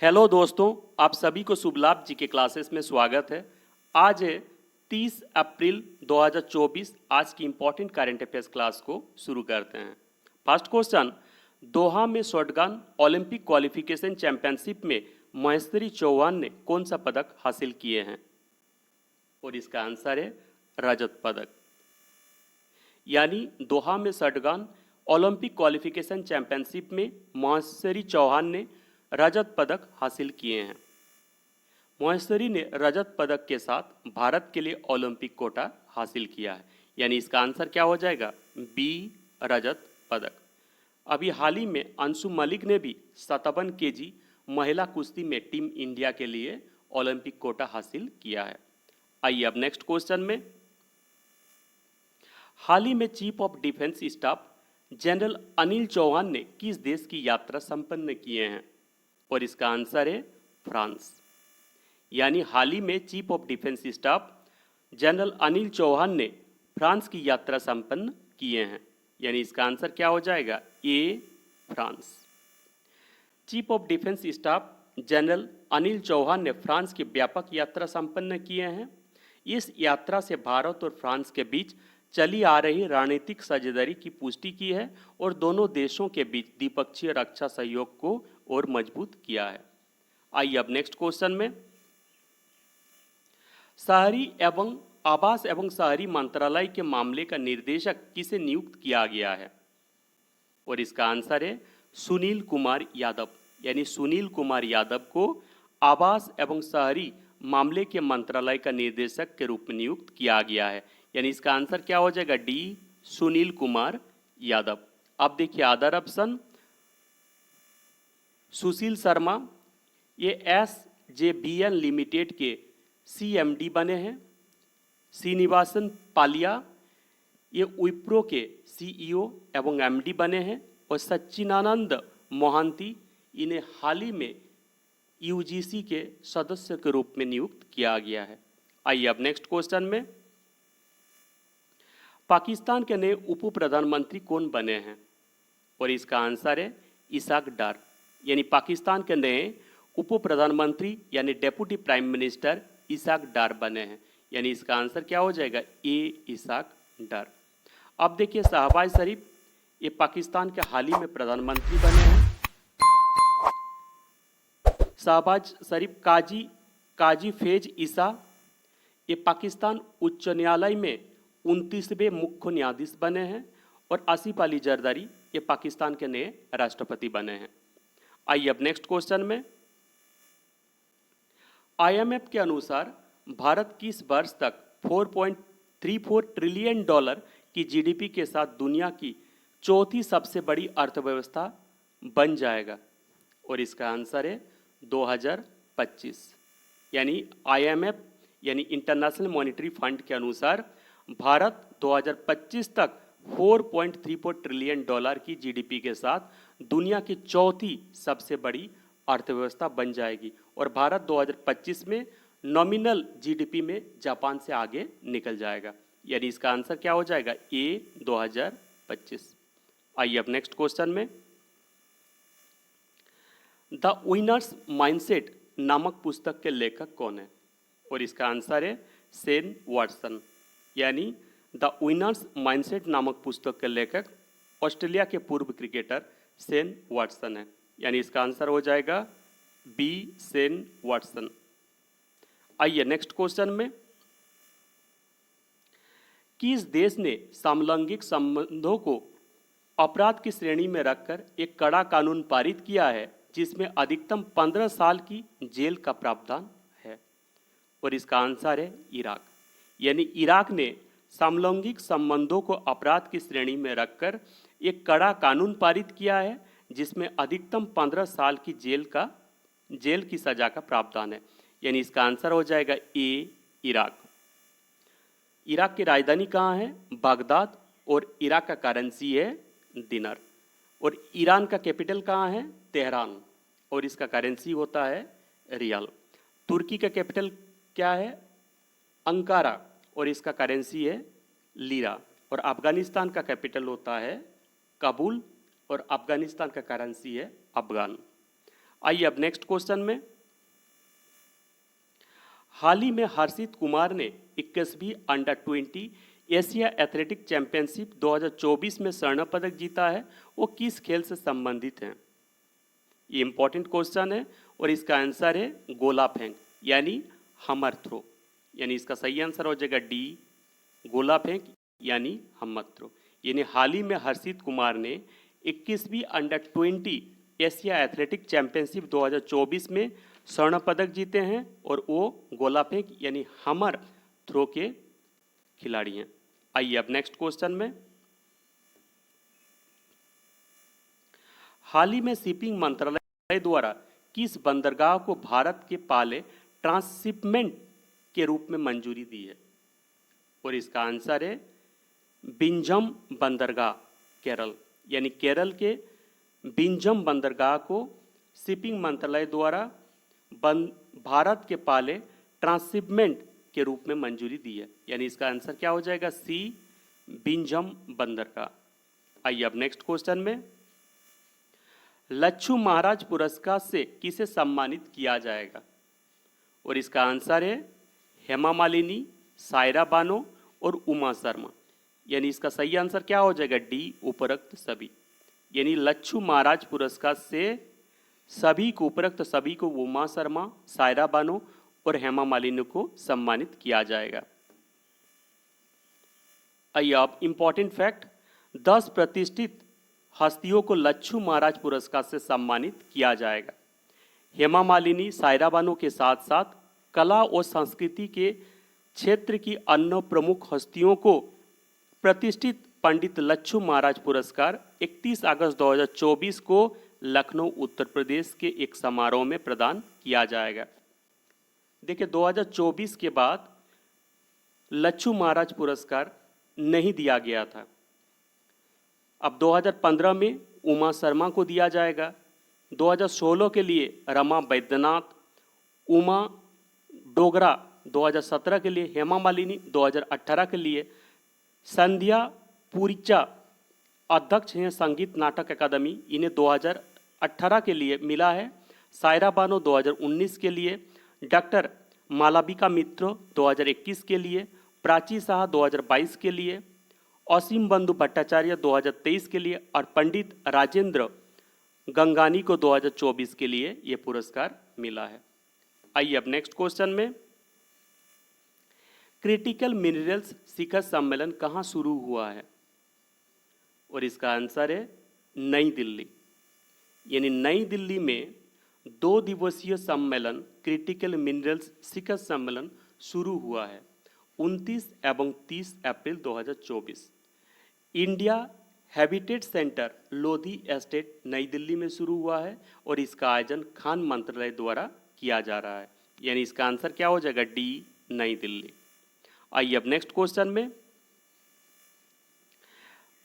Hello दोस्तों, आप सभी को शुभ लाभ जी के क्लासेस में स्वागत है। आज है 30 अप्रैल 2024। आज की इंपॉर्टेंट करंट अफेयर्स क्लास को शुरू करते हैं। फर्स्ट क्वेश्चन, दोहा में शॉटगन ओलंपिक क्वालिफिकेशन चैंपियनशिप में महेश्वरी चौहान ने कौन सा पदक हासिल किए हैं? और इसका आंसर है रजत पदक। यानी दोहा में शॉटगन ओलंपिक क्वालिफिकेशन चैंपियनशिप में महेश्वरी चौहान ने रजत पदक हासिल किए हैं। महेश्वरी ने रजत पदक के साथ भारत के लिए ओलंपिक कोटा हासिल किया है। यानी इसका आंसर क्या हो जाएगा? बी, रजत पदक। अभी हाल ही में अंशु मलिक ने भी 57 केजी महिला कुश्ती में टीम इंडिया के लिए ओलंपिक कोटा हासिल किया है। आइए अब नेक्स्ट क्वेश्चन में। हाल ही में chief of defence staff general Anil Chauhan ने किस देश की यात्रा संपन्न किए हैं? और इसका आंसर है फ्रांस। यानी हाल ही में chief of defence staff general Anil Chauhan ने फ्रांस की यात्रा संपन्न किए हैं। यानी इसका आंसर क्या हो जाएगा? A, France. Chief of defence staff general Anil Chauhan ने फ्रांस की व्यापक यात्रा संपन्न किए हैं। इस यात्रा से भारत और फ्रांस के बीच चली आ रही रणनीतिक साझेदारी की पुष्टि की है और दोनों देशों के बीच द्विपक्षीय रक्षा सहयोग को और मजबूत किया है। आइए अब नेक्स्ट क्वेश्चन में। शहरी एवं आवास एवं शहरी मंत्रालय के मामले का निर्देशक किसे नियुक्त किया गया है? और इसका आंसर है सुनील कुमार यादव। यानी सुनील कुमार यादव को आवास एवं शहरी मामले के मंत्रालय का निर्देशक के रूप में नियुक्त किया गया है। यानी इसका आंसर क्या हो जाएगा? डी, सुनील कुमार यादव। अब देखिए अदर ऑप्शन, सुशील शर्मा ये SJVN लिमिटेड के CMD बने हैं। श्रीनिवासन पालिया ये विप्रो के CEO एवं MD बने हैं। और सच्चिदानंद मोहंती इन्हें हाल ही में UGC के सदस्य के रूप में नियुक्त किया गया है। आइए अब नेक्स्ट क्वेश्चन में। पाकिस्तान के नए उप प्रधानमंत्री कौन बने हैं? और इसका आंसर है इसाक डार। यानी पाकिस्तान के नए उप प्रधानमंत्री यानी डेप्यूटी प्राइम मिनिस्टर इसाक डार बने हैं। यानी इसका आंसर क्या हो जाएगा? ए, इसाक डार। अब देखिए शहबाज शरीफ ये पाकिस्तान के हाल ही में प्रधानमंत्री बने हैं। शहबाज शरीफ काजी फैज ईसा ये पाकिस्तान उच्च न्यायालय में 29वें मुख्य न्यायाधीश बने हैं। और आसिफ अली जरदारी ये पाकिस्तान के नए राष्ट्रपति बने हैं। आइए अब नेक्स्ट क्वेश्चन में। IMF के अनुसार भारत किस वर्ष तक 4.34 ट्रिलियन डॉलर की GDP के साथ दुनिया की चौथी सबसे बड़ी अर्थव्यवस्था बन जाएगा? और इसका आंसर है 2025। यानी IMF यानी इंटरनेशनल मॉनेटरी फंड के अनुसार भारत 2025 तक 4.34 ट्रिलियन डॉलर की GDP के साथ दुनिया की चौथी सबसे बड़ी अर्थव्यवस्था बन जाएगी। और भारत 2025 में नॉमिनल GDP में जापान से आगे निकल जाएगा। यानी इसका आंसर क्या हो जाएगा? ए, 2025। आइए अब नेक्स्ट क्वेश्चन में। द विनर्स माइंडसेट नामक पुस्तक के लेखक कौन है? और इसका आंसर है शेन वाटसन। यानी द विनर्स माइंडसेट नामक पुस्तक के लेखक ऑस्ट्रेलिया के पूर्व क्रिकेटर शेन वाटसन है। यानी इसका आंसर हो जाएगा बी, शेन वाटसन। आइए नेक्स्ट क्वेश्चन में। किस देश ने समलैंगिक संबंधों को अपराध की श्रेणी में रखकर एक कड़ा कानून पारित किया है जिसमें अधिकतम 15 साल की जेल का प्रावधान है? और इसका आंसर है इराक। यानी इराक ने समलैंगिक संबंधों को अपराध की श्रेणी में रखकर एक कड़ा कानून पारित किया है जिसमें अधिकतम 15 साल की जेल की सजा का प्रावधान है। यानी इसका आंसर हो जाएगा ए, इराक। इराक की राजधानी कहाँ है? बगदाद। और इराक का करेंसी है दिनार। और ईरान का कैपिटल कहाँ है? तेहरान। और इसका करेंसी होता है रियाल। तुर्की का कैपिटल क्या है? अंकारा। और इसका करेंसी है लीरा। और अफगानिस्तान का कैपिटल होता है काबुल। और अफगानिस्तान का करेंसी है अफगान। आइए अब नेक्स्ट क्वेश्चन में। हाल ही में हर्षित कुमार ने 21वीं अंडर 20 एशिया एथलेटिक चैंपियनशिप 2024 में स्वर्ण पदक जीता है। वो किस खेल से संबंधित है? ये इंपॉर्टेंट क्वेश्चन है और इसका आंसर है गोला फेंक यानी हमर थ्रो। यानी इसका सही आंसर हो जाएगा डी, गोला फेंक यानी हमर थ्रो। यानी हाल ही में हर्षित कुमार ने 21वीं अंडर 20 एशिया एथलेटिक चैंपियनशिप 2024 में स्वर्ण पदक जीते हैं और वो गोला फेंक यानी हमर थ्रो के खिलाड़ी हैं। आइए अब नेक्स्ट क्वेश्चन में। हाल ही में शिपिंग मंत्रालय द्वारा किस बंदरगाह को भारत के पहले ट्रांसशिपमेंट के रूप में मंजूरी दी है? और इसका आंसर है बिंजम बंदरगाह, केरल। यानी केरल के बिंजम बंदरगाह को शिपिंग मंत्रालय द्वारा भारत के पहले ट्रांसशिपमेंट के रूप में मंजूरी दी है। यानी इसका आंसर क्या हो जाएगा? सी, बिंजम बंदरगाह। आइए अब नेक्स्ट क्वेश्चन में। लच्छू महाराज पुरस्कार से किसे सम्मानित किया जाएगा? और इसका आंसर है हेमा मालिनी, सायरा बानो और उमा शर्मा। यानी इसका सही आंसर क्या हो जाएगा? डी, उपरोक्त सभी। यानी लच्छू महाराज पुरस्कार से सभी को, उपरोक्त सभी को, उमा शर्मा, सायरा बानो और हेमा मालिनी को सम्मानित किया जाएगा। आइए अब इंपॉर्टेंट फैक्ट, 10 प्रतिष्ठित हस्तियों को लच्छू महाराज पुरस्कार से सम्मानित किया जाएगा। हेमा मालिनी, सायरा बानो के साथ साथ कला और संस्कृति के क्षेत्र की अन्य प्रमुख हस्तियों को प्रतिष्ठित पंडित लच्छू महाराज पुरस्कार 31 अगस्त 2024 को लखनऊ उत्तर प्रदेश के एक समारोह में प्रदान किया जाएगा। देखिए 2024 के बाद लच्छू महाराज पुरस्कार नहीं दिया गया था। अब 2015 में उमा शर्मा को दिया जाएगा, 2016 के लिए रमा वैद्यनाथ, उमा डोगरा 2017 के लिए, हेमा मालिनी 2018 के लिए, संध्या पुरीचा अध्यक्ष हैं संगीत नाटक अकादमी, इन्हें 2018 के लिए मिला है, सायरा बानो 2019 के लिए, डॉक्टर मालविका मित्र 2021 के लिए, प्राची शाह 2022 के लिए, असीम बंधु भट्टाचार्य 2023 के लिए और पंडित राजेंद्र गंगानी को 2024 के लिए ये पुरस्कार मिला है। आइए अब नेक्स्ट क्वेश्चन में। क्रिटिकल मिनरल्स शिखर सम्मेलन कहाँ शुरू हुआ है? और इसका आंसर है नई दिल्ली। यानी नई दिल्ली में 2 दिवसीय सम्मेलन क्रिटिकल मिनरल्स शिखर सम्मेलन शुरू हुआ है 29 एवं 30 अप्रैल 2024। India habitat centre Lodhi estate नई दिल्ली में शुरू हुआ है और इसका आयोजन खान मंत्रालय द्वारा किया जा रहा है। यानी इसका आंसर क्या हो जाएगा? डी, नई दिल्ली। आइए अब नेक्स्ट क्वेश्चन में।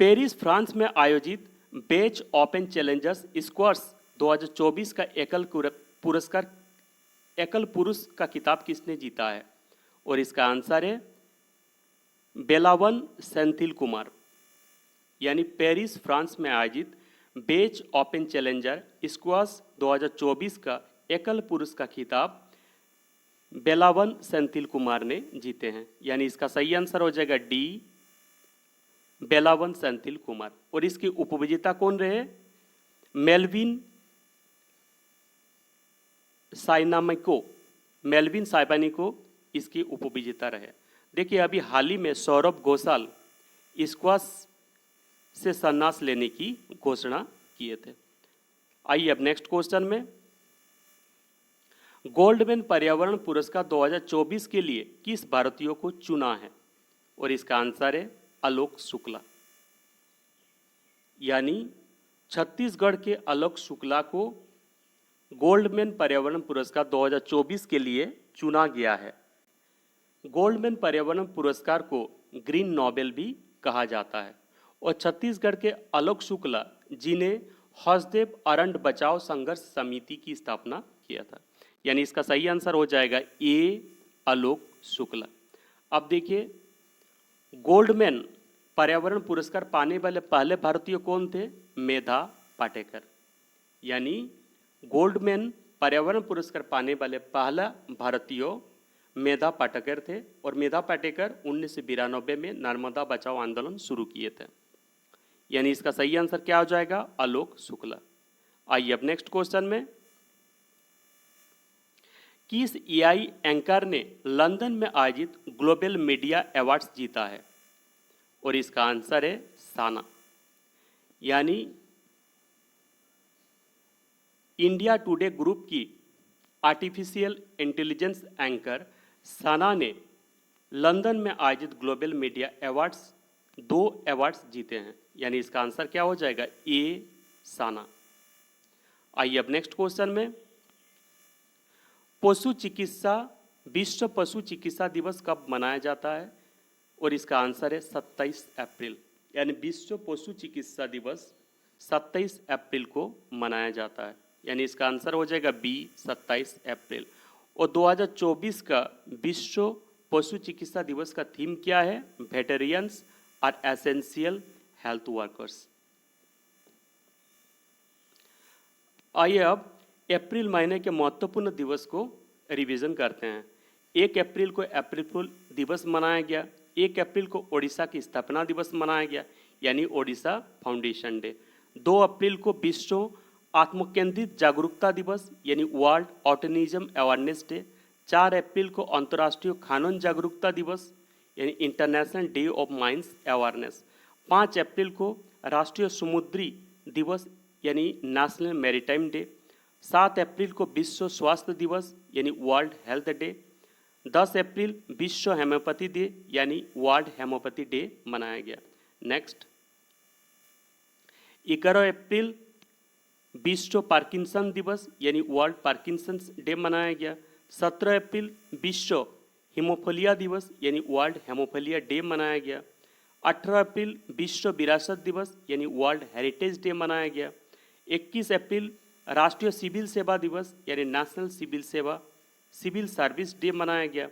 पेरिस फ्रांस में आयोजित बेच ओपन चैलेंजर्स स्क्वैश 2024 का एकल पुरुष का खिताब किसने जीता है? और इसका आंसर है बेलावन सेंथिल कुमार। यानी पेरिस फ्रांस में आयोजित बेच ओपन चैलेंजर स्क्वैश 2024 का एकल पुरुष का खिताब बेलावन सेंथिल कुमार ने जीते हैं। यानी इसका सही आंसर हो जाएगा डी, बेलावन सेंथिल कुमार। और इसके उपविजेता कौन रहे? मेलविन साइबानिको इसके उपविजेता रहे। देखिए अभी हाल ही में सौरभ घोषाल स्क्वैश से संन्यास लेने की घोषणा किए थे। आइए अब नेक्स्ट क्वेश्चन में। गोल्डमैन पर्यावरण पुरस्कार 2024 के लिए किस भारतीय को चुना है? और इसका आंसर है आलोक शुक्ला। यानी छत्तीसगढ़ के आलोक शुक्ला को गोल्डमैन पर्यावरण पुरस्कार 2024 के लिए चुना गया है। गोल्डमैन पर्यावरण पुरस्कार को ग्रीन नोबेल भी कहा जाता है और छत्तीसगढ़ के आलोक शुक्ला जिन्हें हसदेव अरंड बचाओ संघर्ष समिति की स्थापना किया था। यानी इसका सही आंसर हो जाएगा ए, आलोक शुक्ला। अब देखिए गोल्डमैन पर्यावरण पुरस्कार पाने वाले पहले भारतीय कौन थे? मेधा पाटेकर। यानी गोल्डमैन पर्यावरण पुरस्कार पाने वाले पहला भारतीय मेधा पाटेकर थे और मेधा पाटेकर 1992 में नर्मदा बचाओ आंदोलन शुरू किए थे। यानी इसका सही आंसर क्या हो जाएगा? आलोक शुक्ला। आइए अब नेक्स्ट क्वेश्चन में, किस एआई एंकर ने लंदन में आयोजित ग्लोबल मीडिया अवार्ड्स जीता है? और इसका आंसर है साना। यानी इंडिया टुडे ग्रुप की आर्टिफिशियल इंटेलिजेंस एंकर साना ने लंदन में आयोजित ग्लोबल मीडिया अवार्ड्स 2 अवार्ड्स जीते हैं। यानी इसका आंसर क्या हो जाएगा? ए साना। आइए अब नेक्स्ट क्वेश्चन में, पशु चिकित्सा विश्व पशु चिकित्सा दिवस कब मनाया जाता है? और इसका आंसर है 27 अप्रैल। यानी विश्व पशु चिकित्सा दिवस 27 अप्रैल को मनाया जाता है। यानी इसका आंसर हो जाएगा बी 27 अप्रैल। और 2024 का विश्व पशु चिकित्सा दिवस का थीम क्या है? वेटेरियंस आर एसेंशियल हेल्थ वर्कर्स। आइए अब अप्रैल महीने के महत्वपूर्ण दिवस को रिवीजन करते हैं। 1 अप्रैल को अप्रैल फूल दिवस मनाया गया। 1 अप्रैल को ओडिशा की स्थापना दिवस मनाया गया, यानी ओडिशा फाउंडेशन डे। 2 अप्रैल को विश्व आत्मकेंद्रित जागरूकता दिवस यानी वर्ल्ड ऑटिज्म अवेयरनेस डे। 4 अप्रैल को अंतर्राष्ट्रीय कानून जागरूकता दिवस यानी international day of mines awareness. 5 अप्रैल को राष्ट्रीय समुद्री दिवस यानी नेशनल मैरीटाइम डे। 7 अप्रैल को विश्व स्वास्थ्य दिवस यानी वर्ल्ड हेल्थ डे। 10 अप्रैल विश्व हेम्योपैथी डे यानी वर्ल्ड हेम्योपैथी डे मनाया गया। नेक्स्ट, 11 अप्रैल विश्व पार्किंसन दिवस यानी वर्ल्ड पार्किंसंस डे मनाया गया। 17 अप्रैल विश्व हीमोफीलिया दिवस यानी वर्ल्ड हेमोफीलिया डे मनाया गया। 18 अप्रैल विश्व विरासत दिवस यानी वर्ल्ड हेरिटेज डे मनाया गया। 21 अप्रैल राष्ट्रीय सिविल सेवा दिवस यानी नेशनल सिविल सर्विस डे मनाया गया।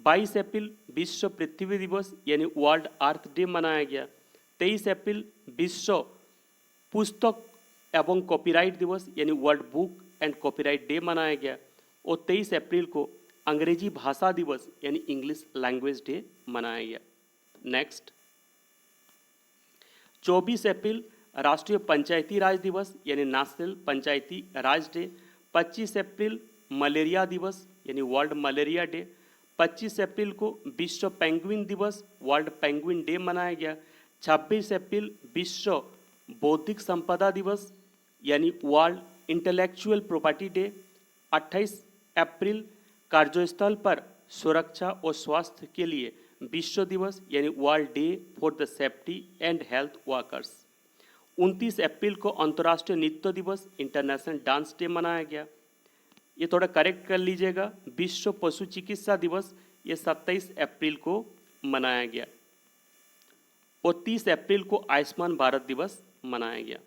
22 अप्रैल विश्व पृथ्वी दिवस यानी वर्ल्ड अर्थ डे मनाया गया। 23 अप्रैल विश्व पुस्तक एवं कॉपीराइट दिवस यानी world book and copyright day मनाया गया। और 23 अप्रैल को अंग्रेजी भाषा दिवस यानी इंग्लिश लैंग्वेज डे मनाया गया। नेक्स्ट, 24 अप्रैल राष्ट्रीय पंचायती राज दिवस यानी नेशनल पंचायती राज डे। 25 अप्रैल मलेरिया दिवस यानी वर्ल्ड मलेरिया डे। 25 अप्रैल को विश्व पेंगुइन दिवस वर्ल्ड पेंगुइन डे मनाया गया। 26 अप्रैल विश्व बौद्धिक संपदा दिवस यानी वर्ल्ड इंटेलेक्चुअल प्रॉपर्टी डे। 28 अप्रैल कार्यस्थल पर सुरक्षा और स्वास्थ्य के लिए विश्व दिवस यानी world day for the safety and health workers. 29 अप्रैल को अंतर्राष्ट्रीय नृत्य दिवस इंटरनेशनल डांस डे मनाया गया। ये थोड़ा करेक्ट कर लीजिएगा, विश्व पशु चिकित्सा दिवस ये 27 अप्रैल को मनाया गया। और 30 अप्रैल को आयुष्मान भारत दिवस मनाया गया।